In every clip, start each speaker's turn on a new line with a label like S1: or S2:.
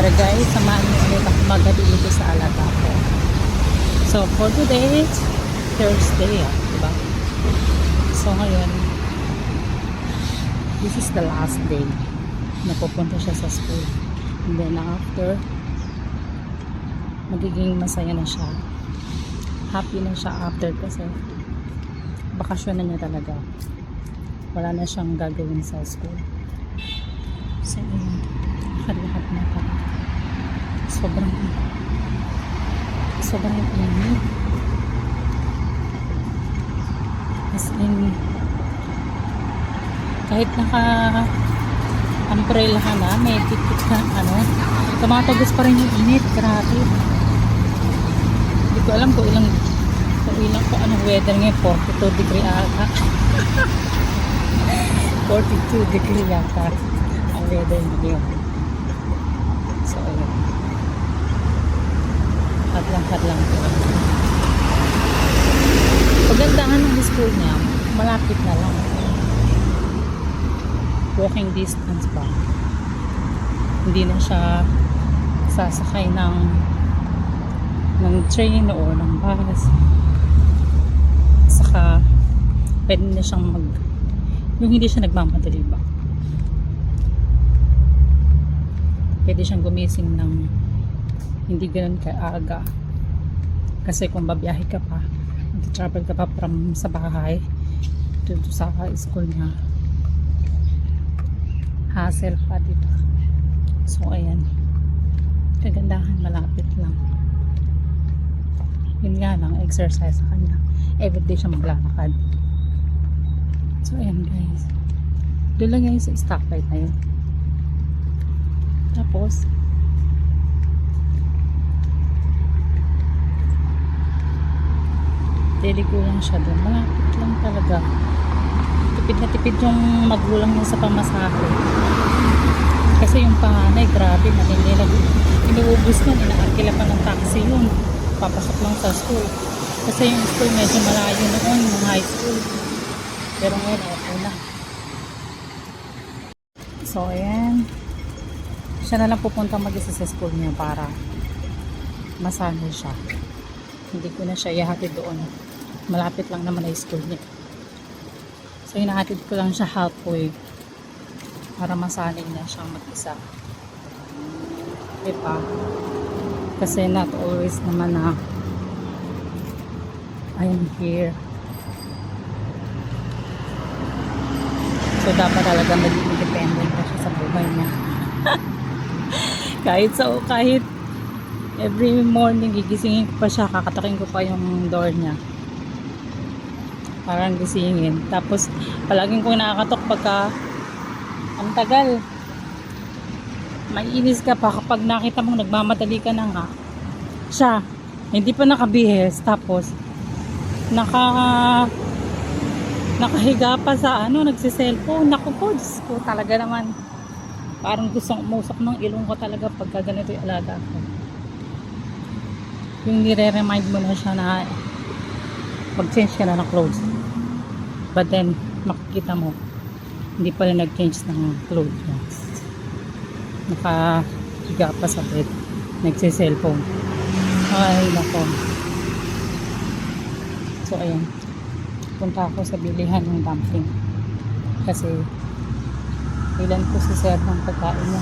S1: Tara guys, samahan niyo ulit ako magabi dito sa alaga ko. So for today, Thursday, diba? So ngayon, this is the last day na pupunta siya sa school. And then after, magiging masaya na siya. Happy na siya after kasi bakasyon na niya talaga. Wala na siyang gagawin sa school. So lahat na talaga. Sobrang init. As in, kahit naka umbrella ka na, may tikit ka, tumatagos pa rin yung init. Grabe. Hindi ko alam kung ilang anong weather ngayon. 42 degree ata. 42 degree yata ang weather ngayon. So ayun, hadlang po. Pagandahan ng school niya, malapit na lang, walking distance pa. Hindi na siya sasakay ng train o ng bus. Saka pwede na siyang yung hindi siya nagmamadali ba, pwede siyang gumising ng hindi ganoon kaaga. Kasi kung babiyahe ka pa, mag-travel ka pa from sa bahay dito sa school niya, hassle pa, diba? So ayan, kagandahan, malapit lang. Yun nga lang, exercise sa kanya, everyday siya maglalakad. So ayan guys, doon lang ngayon sa stoplight na yun. Tapos dili ko lang siya doon, malapit lang talaga. Tipid na tipid yung magulang niya sa pamasahe. Kasi yung panganay, grabe, matindi na inuubos nun, inaarkila pa ng taxi yun, papasok lang sa school. Kasi yung school medyo malayo noon, yung high school. Pero ngayon, okay na. So ayan, siya na lang pupunta mag-isa sa school niya para masanay siya. Hindi ko na siya ihatid doon, malapit lang naman na school niya. So hinahatid ko lang siya halfway para masanay na siyang mag-isa, diba? Kasi not always naman na I'm here. So dapat talaga maging independent na siya sa buhay niya. kahit every morning gigisingin ko pa siya, kakatakin ko pa yung door niya, parang gisingin. Tapos palaging kong nakakatok pagka ang tagal, maiinis ka pa kapag nakita mong nagmamadali ka na nga. Siya hindi pa nakabihis, tapos nakahiga pa sa nagsiselfone. Naku po, Diyos ko, talaga naman parang gustong umusok ng ilong ko talaga pagka ganito yung alaga ko. Yung nire-remind mo na siya na mag-change ka na ng clothes, but then makikita mo hindi pa rin nag-change ng clothes niya, nakahiga pa sa bed, nagsiselfone. Ay nako. So ayan, punta ako sa bilihan ng dumpling kasi ilan ko si sir ng pagkain niya.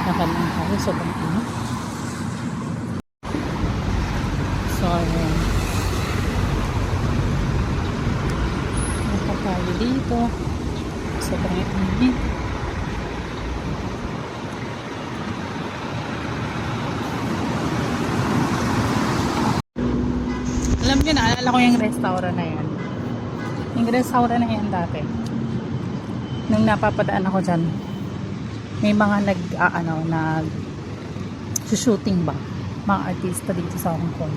S1: Nakalang tayo, sobrang init. So ayan, nakatayo dito, sobrang init. Alam nyo, naalala ko yung restaurant na yan. Yung restaurant na yan dati, nung napapadaan ako dyan, may mga nag-shooting ba, mga artista dito sa Hong Kong.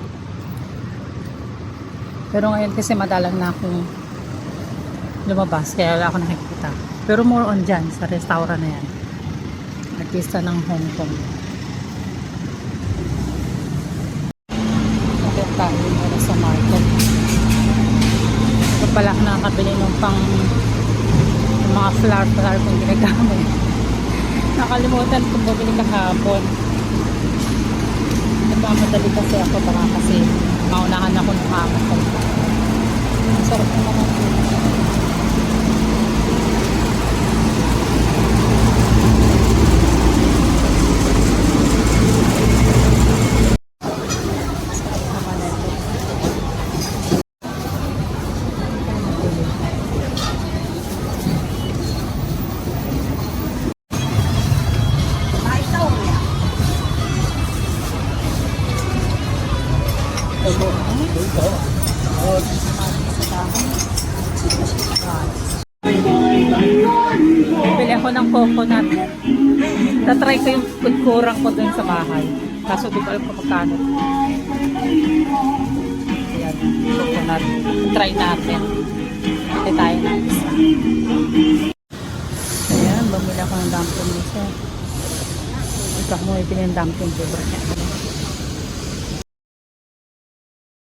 S1: Pero ngayon kasi madalang na akong lumabas, kaya wala ako nakikita. Pero more on dyan, sa restaurant na yan, artista ng Hong Kong. tayo muna sa market. Ito pala ako nakakabili ng pang mga flour kong ginagamit. Nakalimutan kong bumili kahapon. Nagmamadali kasi ako baka kasi maunahan ako ng kamakal. Ang sarap naman ako. Bili ako ng coconut. Tatry ko yung kurang ko dun sa bahay. Kaso di ko alam kung magkano. Ayan, coconut. Try natin. Ito tayo ng isa. Ayan, bumili ako ng dumpling isa. Ito mo ipin yung dumpling. Favorite niya.